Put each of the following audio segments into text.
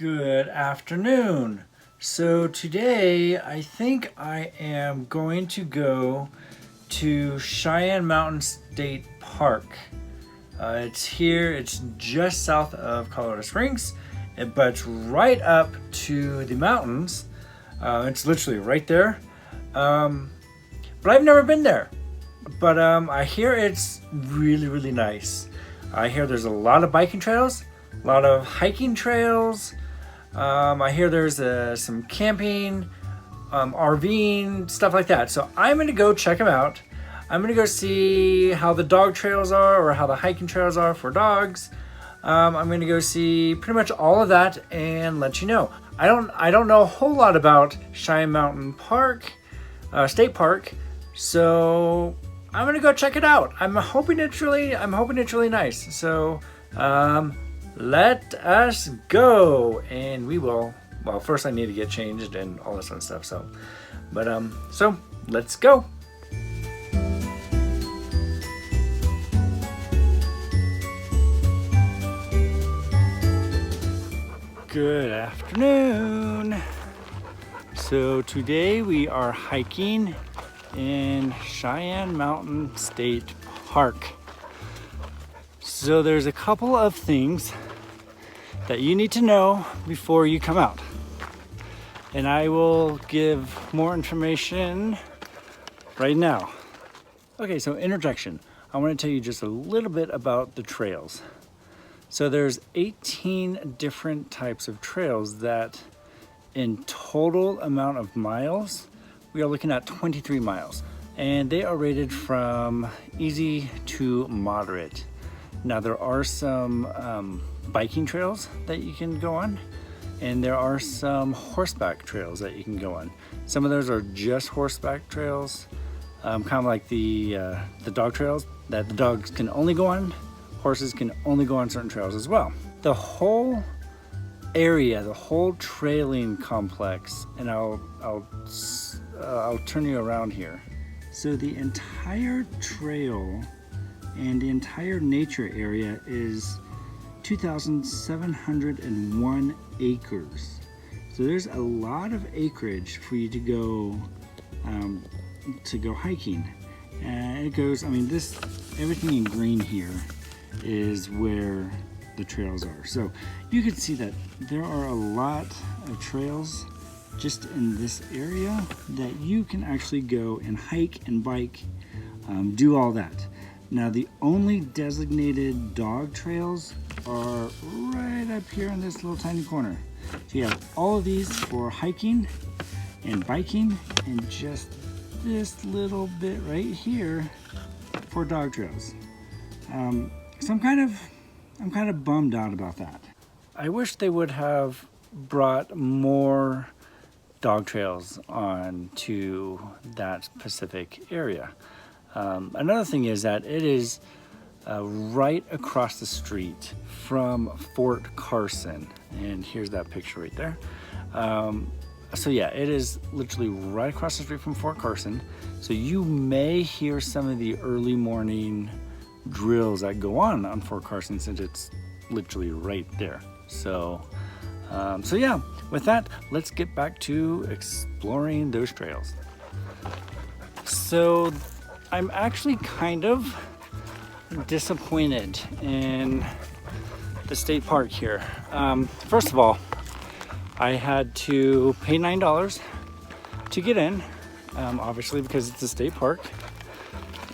Good afternoon. So today I think I am going to go to Cheyenne Mountain State Park. It's here, it's just south of Colorado Springs, but it's right up to the mountains. It's literally right there. But I've never been there. But I hear it's really nice. I hear there's a lot of biking trails, a lot of hiking trails. I hear there's some camping, RVing, stuff like that. So I'm gonna go check them out. I'm gonna go see how the dog trails are or how the hiking trails are for dogs. I'm gonna go see pretty much all of that and let you know. I don't know a whole lot about Cheyenne Mountain Park, State Park, so I'm gonna go check it out. I'm hoping it's really nice. So let us go, and we will. Well, first I need to get changed and all this fun stuff. So let's go. Good afternoon. So today we are hiking in Cheyenne Mountain State Park. So there's a couple of things that you need to know before you come out. And I will give more information right now. Okay, so interjection. I want to tell you just a little bit about the trails. So there's 18 different types of trails that in total amount of miles, we are looking at 23 miles. And they are rated from easy to moderate. Now there are some biking trails that you can go on, and there are some horseback trails that you can go on. Some of those are just horseback trails, kind of like the dog trails that the dogs can only go on. Horses can only go on certain trails as well. The whole area, the whole trailing complex, and I'll turn you around here. So the entire trail and the entire nature area is 2,701 acres. So there's a lot of acreage for you to go hiking. And it goes, everything in green here is where the trails are. So you can see that there are a lot of trails just in this area that you can actually go and hike and bike, do all that. Now the only designated dog trails are right up here in this little tiny corner. So you have all of these for hiking and biking, and just this little bit right here for dog trails. So I'm kind of bummed out about that. I wish they would have brought more dog trails onto that specific area. Another thing is that it is right across the street from Fort Carson, and here's that picture right there. So yeah, it is literally right across the street from Fort Carson. So you may hear some of the early morning drills that go on Fort Carson, since it's literally right there. So yeah, with that, let's get back to exploring those trails. So I'm actually kind of disappointed in the state park here. First of all, I had to pay $9 to get in, obviously because it's a state park.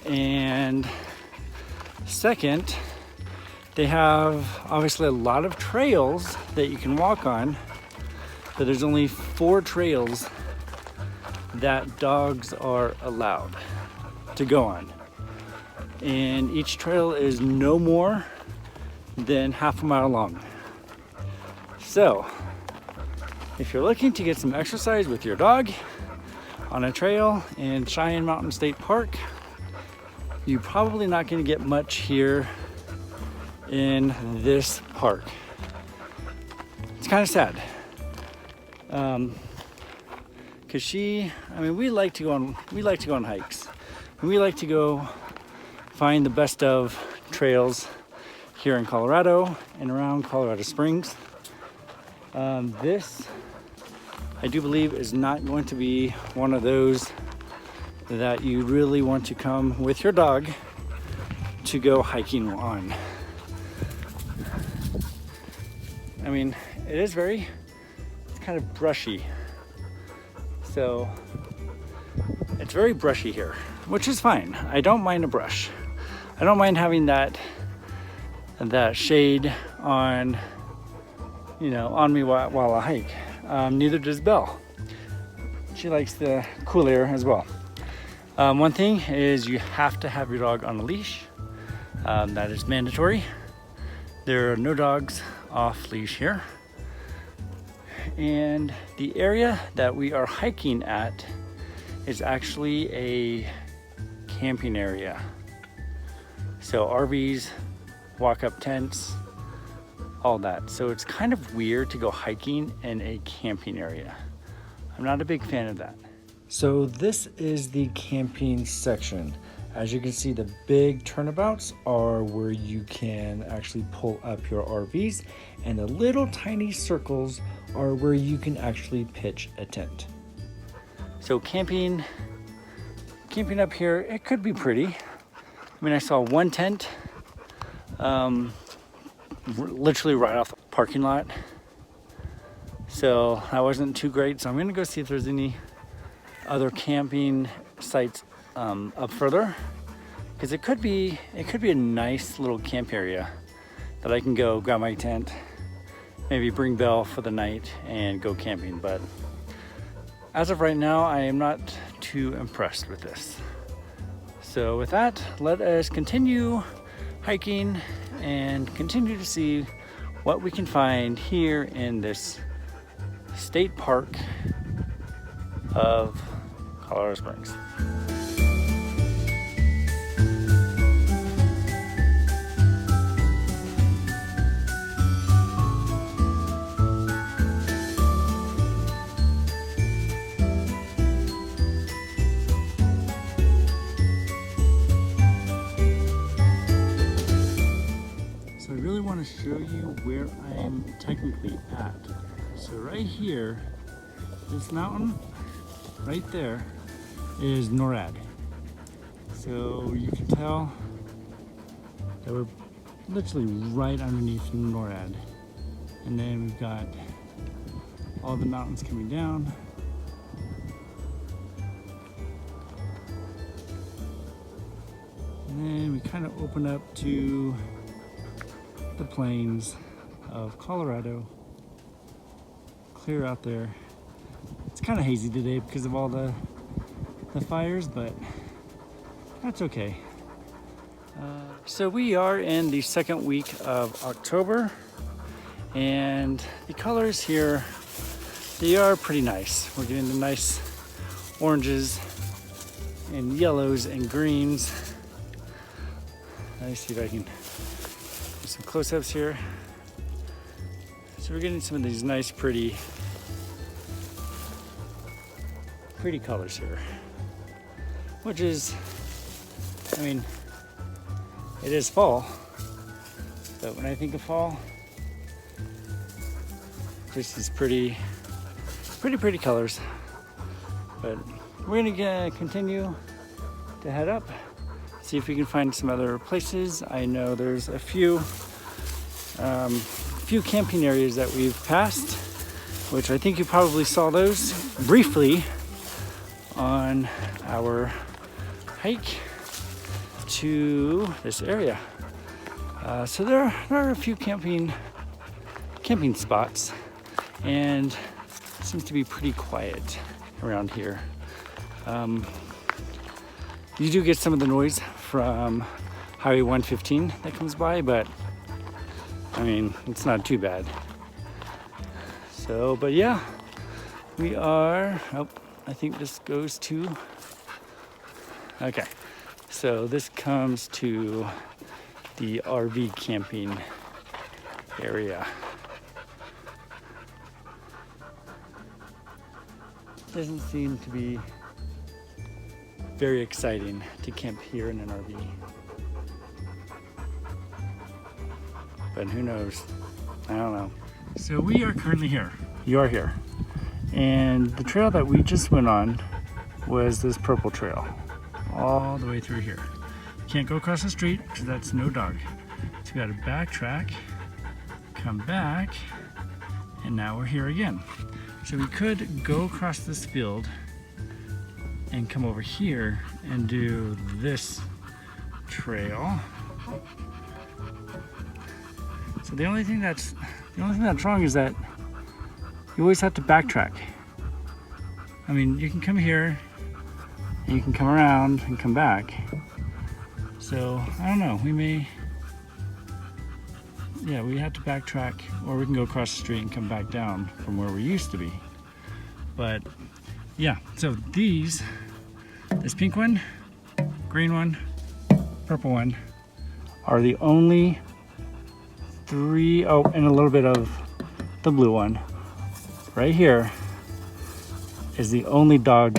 And second, they have obviously a lot of trails that you can walk on, but there's only 4 trails that dogs are allowed to go on. And each trail is no more than half a mile long. So if you're looking to get some exercise with your dog on a trail in Cheyenne Mountain State Park, you're probably not going to get much here in this park. It's kind of sad. Cause we like to go on hikes. And we like to go find the best of trails here in Colorado and around Colorado Springs. This, I do believe, is not going to be one of those that you really want to come with your dog to go hiking on. I mean, it's kind of brushy. So it's very brushy here, which is fine. I don't mind a brush. I don't mind having that shade on, on me while I hike. Neither does Belle. She likes the cool air as well. One thing is you have to have your dog on a leash. That is mandatory. There are no dogs off leash here. And the area that we are hiking at is actually a camping area. So RVs, walk-up tents, all that. So it's kind of weird to go hiking in a camping area. I'm not a big fan of that. So this is the camping section. As you can see, the big turnabouts are where you can actually pull up your RVs, and the little tiny circles are where you can actually pitch a tent. So camping up here, it could be pretty. I mean, I saw one tent literally right off the parking lot. So that wasn't too great. So I'm gonna go see if there's any other camping sites up further, because it could be a nice little camp area that I can go grab my tent, maybe bring Belle for the night and go camping. But as of right now, I am not too impressed with this. So with that, let us continue hiking and continue to see what we can find here in this state park of Colorado Springs. So I really want to show you where I'm technically at. So right here, this mountain right there is NORAD. So you can tell that we're literally right underneath NORAD. And then we've got all the mountains coming down. And then we kind of open up to the plains of Colorado. Clear out there. It's kind of hazy today because of all the fires, but that's okay. So we are in the second week of October, and the colors here, they are pretty nice. We're getting the nice oranges and yellows and greens. Let me see if I can do some close-ups here. So we're getting some of these nice, pretty colors here, which is, I mean, it is fall, but when I think of fall, this is pretty colors. But we're gonna continue to head up, see if we can find some other places. I know there's a few camping areas that we've passed, which I think you probably saw those briefly on our hike to this area. So there are a few camping spots, and it seems to be pretty quiet around here. You do get some of the noise from Highway 115 that comes by, but I mean, it's not too bad. So, but yeah, we are, I think this goes to, okay. So this comes to the RV camping area. Doesn't seem to be very exciting to camp here in an RV. But who knows? I don't know. So we are currently here. You are here. And the trail that we just went on was this purple trail all the way through here. Can't go across the street because that's no dog. So we got to backtrack, come back, and now we're here again. So we could go across this field and come over here and do this trail. So the only thing that's wrong is that you always have to backtrack. I mean, you can come here and you can come around and come back. So I don't know, we have to backtrack, or we can go across the street and come back down from where we used to be. But yeah, so this pink one, green one, purple one are the only three, oh, and a little bit of the blue one. Right here is the only dog,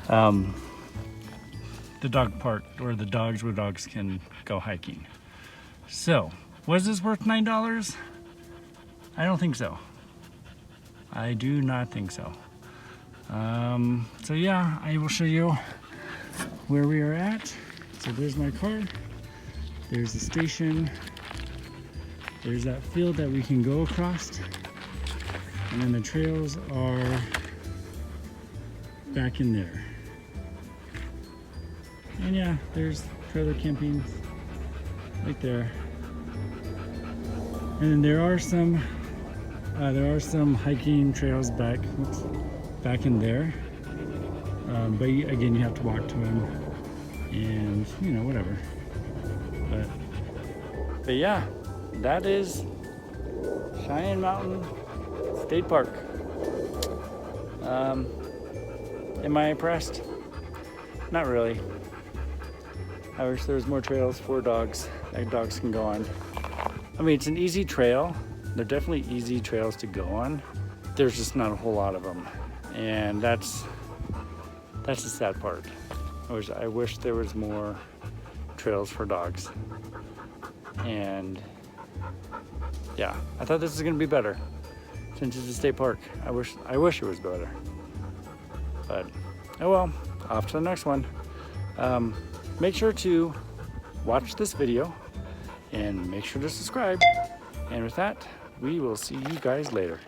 the dog park, or the dogs where dogs can go hiking. So, was this worth $9? I don't think so. I do not think so. So yeah, I will show you where we are at. So there's my car, there's the station, there's that field that we can go across, and then the trails are back in there. And yeah, there's trailer camping right there. And then there are some hiking trails back in there. But again, you have to walk to them, and you know, whatever. But yeah, that is Cheyenne Mountain State Park. Am I impressed? Not really. I wish there was more trails for dogs that dogs can go on. I mean, it's an easy trail. They're definitely easy trails to go on. There's just not a whole lot of them, and that's the sad part. I wish there was more trails for dogs. And yeah, I thought this was gonna be better since it's a state park. I wish it was better. But oh well, off to the next one. Make sure to watch this video and make sure to subscribe. And with that, we will see you guys later.